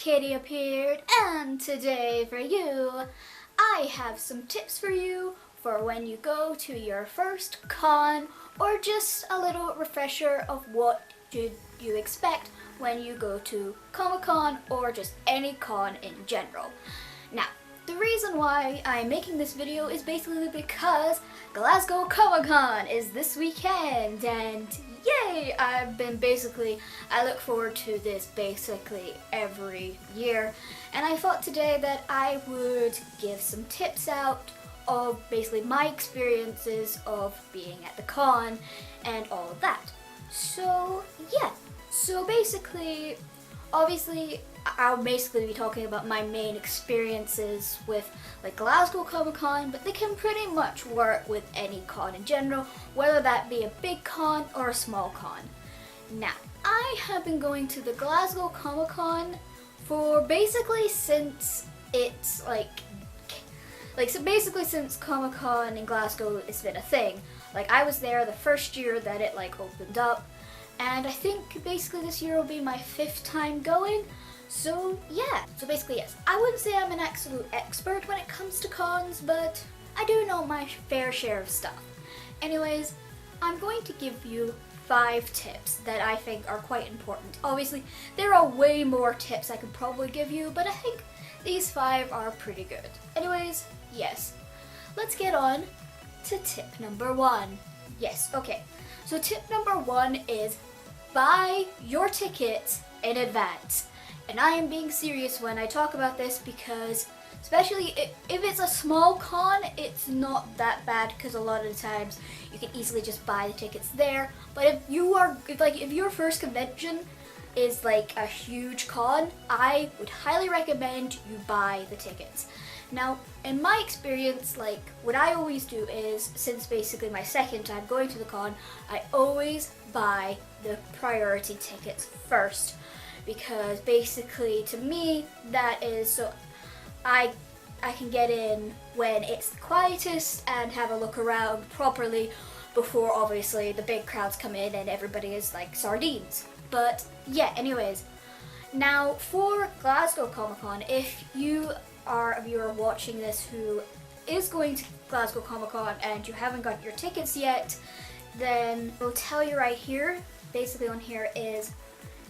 Kitty appeared, and today for you, I have some tips for you for when you go to your first con, or just a little refresher of what should you expect when you go to Comic-Con or just any con in general. Now, the reason why I'm making this video is basically because Glasgow Comic-Con is this weekend, and yay! I look forward to this basically every year, and I thought today that I would give some tips out of basically my experiences of being at the con and all of that. So yeah, so basically, obviously, I'll basically be talking about my main experiences with like Glasgow Comic Con, but they can pretty much work with any con in general, whether that be a big con or a small con. Now, I have been going to the Glasgow Comic Con for basically since it's since Comic Con in Glasgow has been a thing. Like, I was there the first year that it opened up, and I think basically this year will be my 5th time going. So yeah, so basically yes, I wouldn't say I'm an absolute expert when it comes to cons, but I do know my fair share of stuff. Anyways, I'm going to give you 5 tips that I think are quite important. Obviously, there are way more tips I could probably give you, but I think these 5 are pretty good. Anyways, yes, let's get on to tip number 1. Yes, okay, so tip number 1 is buy your tickets in advance. And I am being serious when I talk about this because, especially if it's a small con, it's not that bad because a lot of the times you can easily just buy the tickets there. But if your first convention is like a huge con, I would highly recommend you buy the tickets. Now, in my experience, what I always do is, since basically my 2nd time going to the con, I always buy the priority tickets first. Because basically, to me, that is so I can get in when it's the quietest and have a look around properly before obviously the big crowds come in and everybody is like sardines. But yeah, anyways, now for Glasgow Comic-Con, if you are a viewer watching this who is going to Glasgow Comic-Con and you haven't got your tickets yet, then I'll tell you right here, basically on here is,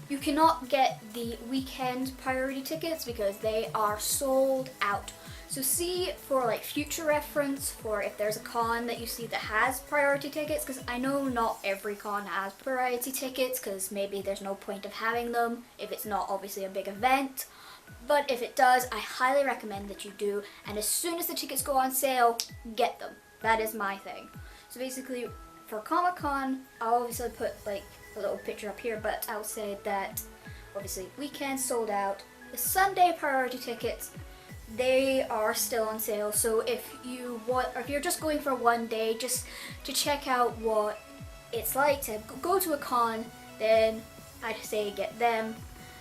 you cannot get the weekend priority tickets because they are sold out. So see, for future reference, for if there's a con that you see that has priority tickets, because I know not every con has priority tickets because maybe there's no point of having them if it's not obviously a big event. But if it does, I highly recommend that you do, and as soon as the tickets go on sale, get them. That is my thing. So basically, for Comic-Con, I'll obviously put a little picture up here, but I'll say that obviously weekend sold out. The Sunday priority tickets, they are still on sale. So if you're just going for one day just to check out what it's like to go to a con, then I'd say get them.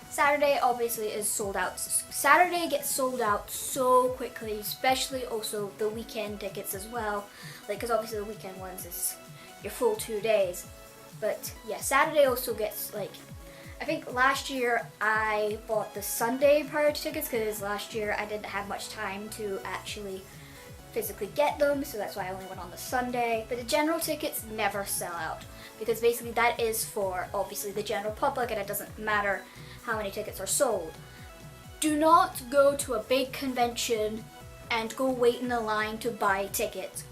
Saturday obviously is sold out. Saturday gets sold out so quickly, especially also the weekend tickets as well. Because obviously the weekend ones is your full 2 days. But yeah, Saturday also gets I think last year I bought the Sunday priority tickets because last year I didn't have much time to actually physically get them, so that's why I only went on the Sunday. But the general tickets never sell out because basically that is for obviously the general public, and it doesn't matter how many tickets are sold. Do not go to a big convention and go wait in a line to buy tickets.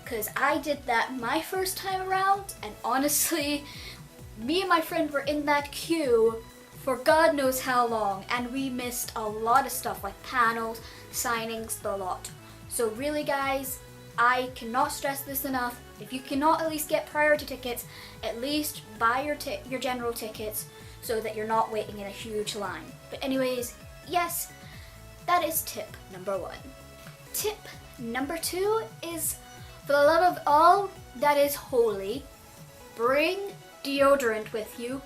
Because I did that my first time around, and honestly, me and my friend were in that queue for God knows how long, and we missed a lot of stuff like panels, signings, the lot. So really guys, I cannot stress this enough. If you cannot at least get priority tickets, at least buy your general tickets so that you're not waiting in a huge line. But anyways, yes, that is tip number 1. Tip number 2 is, for the love of all that is holy, bring deodorant with you.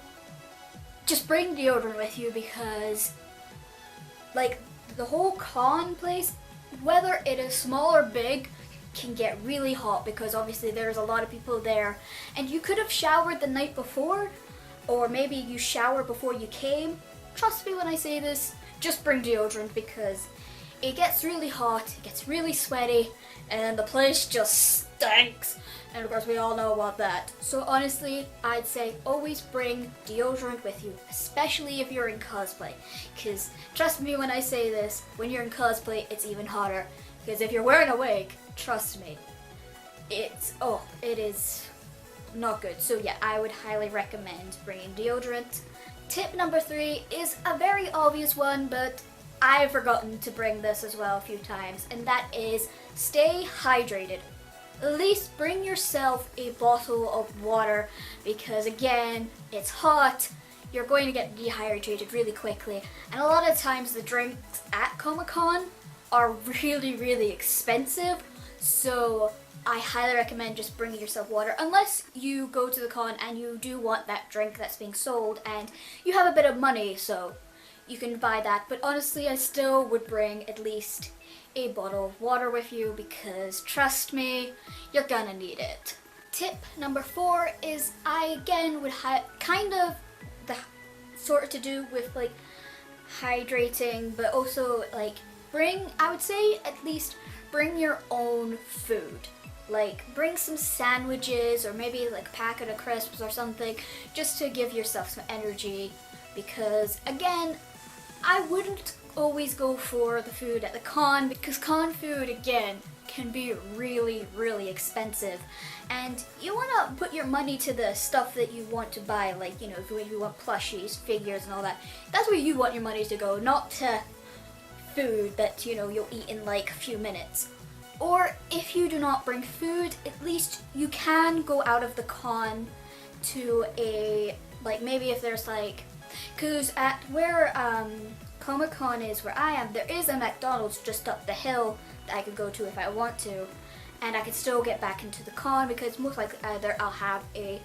Just bring deodorant with you because, the whole con place, whether it is small or big, can get really hot because obviously there's a lot of people there. And you could have showered the night before, or maybe you showered before you came. Trust me when I say this, just bring deodorant because it gets really hot, it gets really sweaty, and then the place just stinks. And of course we all know about that. So honestly, I'd say always bring deodorant with you, especially if you're in cosplay. Because trust me when I say this, when you're in cosplay, it's even hotter. Because if you're wearing a wig, trust me, it is not good. So yeah, I would highly recommend bringing deodorant. Tip number 3 is a very obvious one, but I've forgotten to bring this as well a few times, and that is stay hydrated. At least bring yourself a bottle of water because again, it's hot, you're going to get dehydrated really quickly, and a lot of times the drinks at Comic-Con are really, really expensive, so I highly recommend just bringing yourself water unless you go to the con and you do want that drink that's being sold and you have a bit of money, so you can buy that. But honestly, I still would bring at least a bottle of water with you because trust me, you're gonna need it. Tip number 4 is I again would kind of the sort to do with like hydrating, but also like I would say at least bring your own food. Like bring some sandwiches or maybe like a packet of crisps or something just to give yourself some energy because again, I wouldn't always go for the food at the con because con food again can be really, really expensive and you want to put your money to the stuff that you want to buy, like you know, if you want plushies, figures and all that, that's where you want your money to go, not to food that you know you'll eat in like a few minutes. Or if you do not bring food, at least you can go out of the con to a, like maybe if there's like, cause at where Comic-Con is where I am, there is a McDonald's just up the hill that I could go to if I want to, and I could still get back into the con because most likely either I'll have a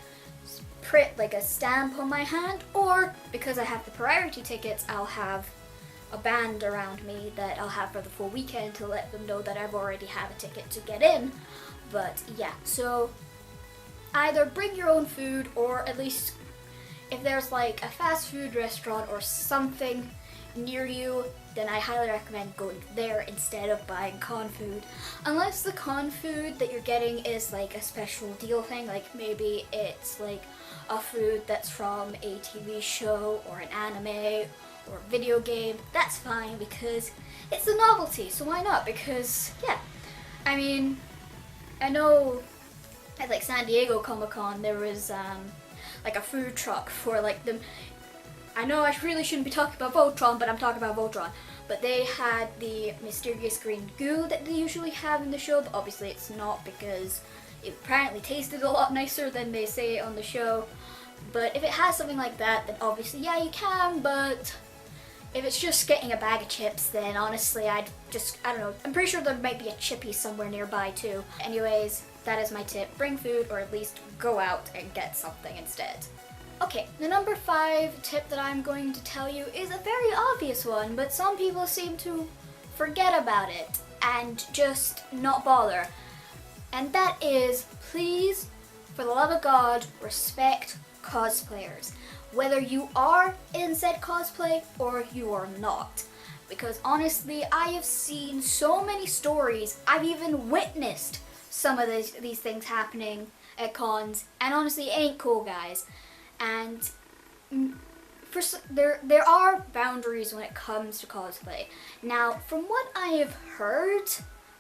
print, like a stamp on my hand, or because I have the priority tickets, I'll have a band around me that I'll have for the full weekend to let them know that I've already have a ticket to get in. But yeah, so either bring your own food or at least if there's like a fast food restaurant or something near you, then I highly recommend going there instead of buying con food. Unless the con food that you're getting is like a special deal thing, like maybe it's like a food that's from a TV show or an anime or video game, that's fine because it's a novelty, so why not? Because yeah, I mean, I know at like San Diego Comic-Con there was like a food truck for like the, I know I really shouldn't be talking about Voltron, but I'm talking about Voltron, but they had the mysterious green goo that they usually have in the show, but obviously it's not because it apparently tasted a lot nicer than they say on the show. But if it has something like that, then obviously yeah, you can, but if it's just getting a bag of chips, then honestly I don't know, I'm pretty sure there might be a Chippy somewhere nearby too. Anyways, that is my tip, bring food or at least go out and get something instead. Okay, the number 5 tip that I'm going to tell you is a very obvious one, but some people seem to forget about it and just not bother. And that is, please, for the love of God, respect cosplayers. Whether you are in said cosplay or you are not. Because honestly, I have seen so many stories, I've even witnessed some of these things happening at cons, and honestly, it ain't cool, guys. And there are boundaries when it comes to cosplay. Now, from what I have heard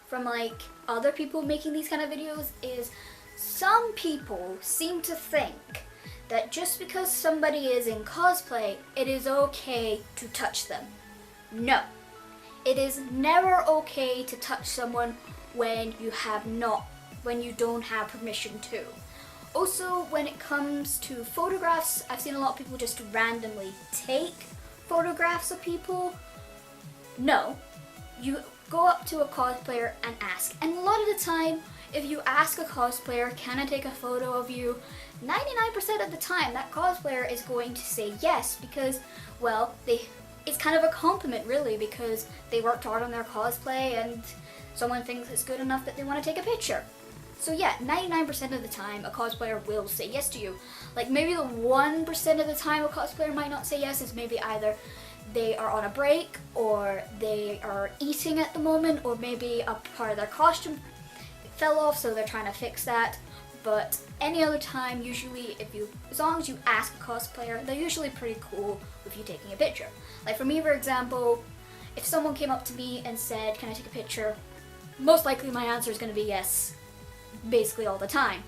from like other people making these kind of videos is some people seem to think that just because somebody is in cosplay, it is okay to touch them. No. It is never okay to touch someone when you don't have permission to. Also, when it comes to photographs, I've seen a lot of people just randomly take photographs of people. No. You go up to a cosplayer and ask. And a lot of the time, if you ask a cosplayer, can I take a photo of you? 99% of the time, that cosplayer is going to say yes because, well, it's kind of a compliment really because they worked hard on their cosplay and someone thinks it's good enough that they want to take a picture. So yeah, 99% of the time, a cosplayer will say yes to you. Like maybe the 1% of the time a cosplayer might not say yes is maybe either they are on a break, or they are eating at the moment, or maybe a part of their costume fell off, so they're trying to fix that. But any other time, usually as long as you ask a cosplayer, they're usually pretty cool with you taking a picture. Like for me, for example, if someone came up to me and said, "Can I take a picture?" most likely my answer is going to be yes, basically all the time.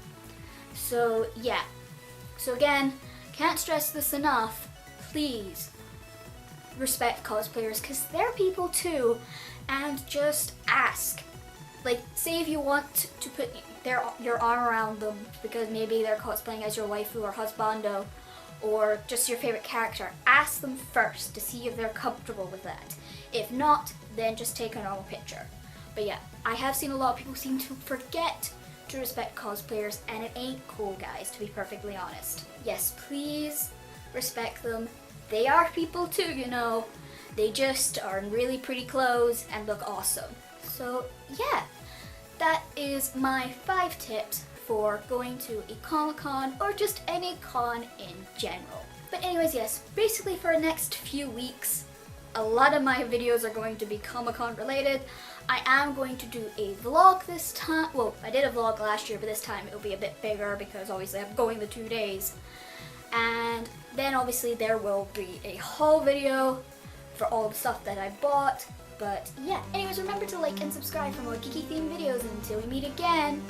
So yeah. So again, can't stress this enough, please respect cosplayers, because they're people too, and just ask. Like, say if you want to put your arm around them because maybe they're cosplaying as your waifu or husbando, or just your favorite character, ask them first to see if they're comfortable with that. If not, then just take a normal picture. But yeah, I have seen a lot of people seem to forget to respect cosplayers, and it ain't cool, guys, to be perfectly honest. Yes, please respect them. They are people too, you know. They just are in really pretty clothes and look awesome. So yeah, that is my 5 tips for going to a Comic-Con or just any con in general. But anyways, yes, basically for the next few weeks, a lot of my videos are going to be Comic-Con related. I am going to do a vlog this time. Well, I did a vlog last year, but this time it'll be a bit bigger because obviously I'm going the 2 days. And then obviously there will be a haul video for all the stuff that I bought. But yeah, anyways, remember to like and subscribe for more geeky themed videos, and until we meet again,